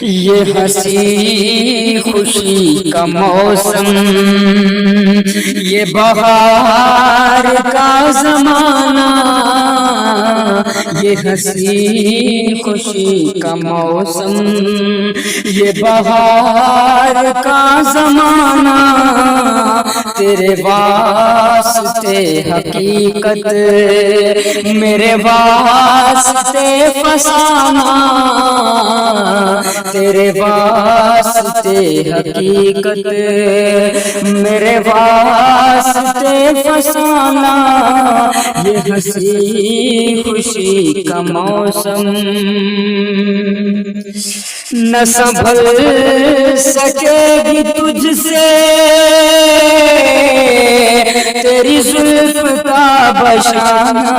یہ ہنسی خوشی کا موسم، یہ بہار کا زمانہ، یہ ہنسی خوشی کا موسم، یہ بہار کا زمانہ، تیرے واسطے حقیقت میرے واسطے فسانہ، تیرے واسطے حقیقت میرے واسطے فسانہ، یہ ہنسی خوشی کا موسم نہ سنبھل سکے گی تجھ سے تیری زلف کا بشانہ،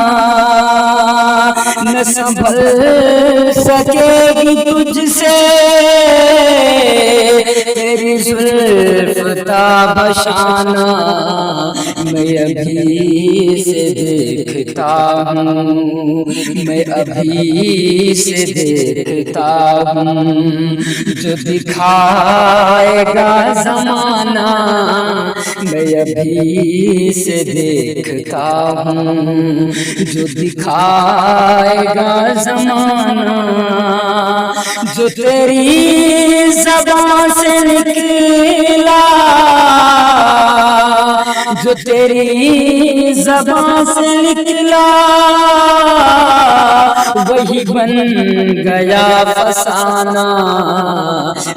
نہ سنبھل سکے گی تجھ سے تیری زلف کا بشانہ، میں ابھی سے دیکھتا ہوں، میں ابھی سے دیکھتا ہوں، جو دکھائے گا زمانہ، میں ابھی سے دیکھتا ہوں، جو دکھائے گا زمانہ، جو تیری زبان سے نکلا، جو تیری زبان سے نکلا وہی بن گیا فسانہ،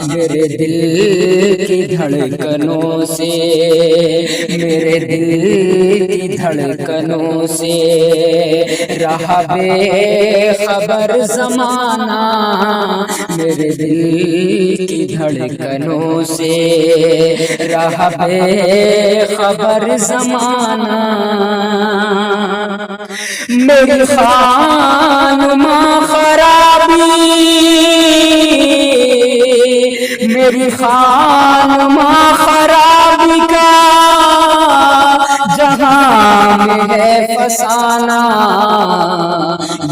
میرے دل کی دھڑکنوں سے، میرے دل کی دھڑکنوں سے رہا بے خبر زمانہ، میرے دل کی دھڑکنوں سے رہا بے خبر زمانہ، میری خانمہ خرابی، میری خانمہ خرابی کا جہاں میں ہے فسانہ،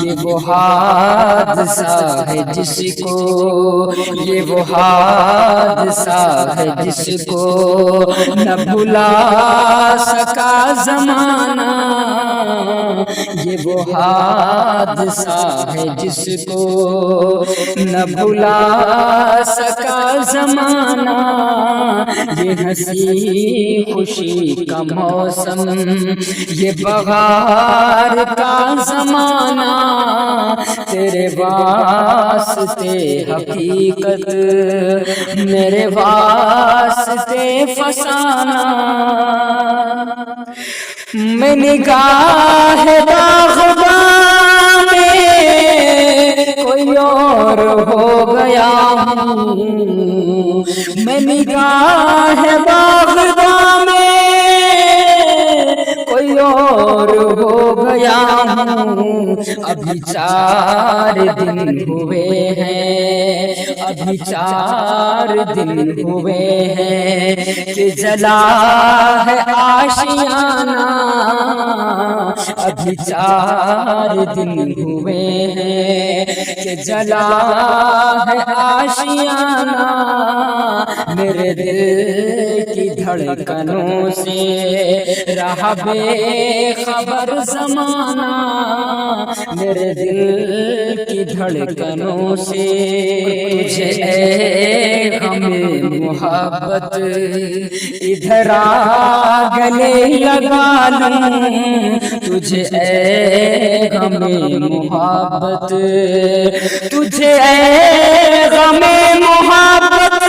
یہ وہ حادثہ ہے جس کو، یہ وہ حادثہ ہے جس کو نہ بھلا سکا زمانہ، یہ وہ حادثہ ہے جس کو نہ بھلا سکا زمانہ، یہ ہنسی خوشی کا موسم، یہ بہار کا زمانہ، تیرے واسطے حقیقت میرے واسطے فسانہ، میں نگاہ باغباں میں کوئی اور ہو گیا ہوں، میں نگاہ باغباں میں کوئی اور ہو گیا ہوں، ابھی 4 دن ہوئے ہیں، ابھی 4 دن ہوئے ہیں کہ جلا ہے آشیانہ، ابھی 4 دن ہوئے ہیں کہ جلا ہے آشیانہ، میرے دل کی دھڑکنوں سے رہا بے خبر زمانہ، میرے دل کی دھڑکنوں سے، تجھے اے غم محبت ادھر آ گلے لگا لوں، تجھے اے غم محبت، تجھے اے غم محبت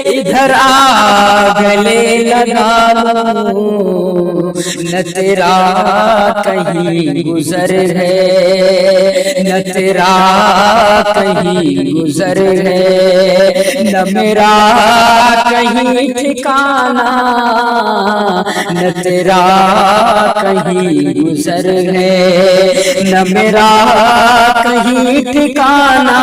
ادھر آ گلے لگا لوں، نہ تیرا کہیں گزر ہے، نہ تیرا کہیں گزر ہے، نہ میرا کہیں ٹھکانہ، نہ تیرا کہیں گزر ہے، نہ میرا کہیں ٹھکانہ۔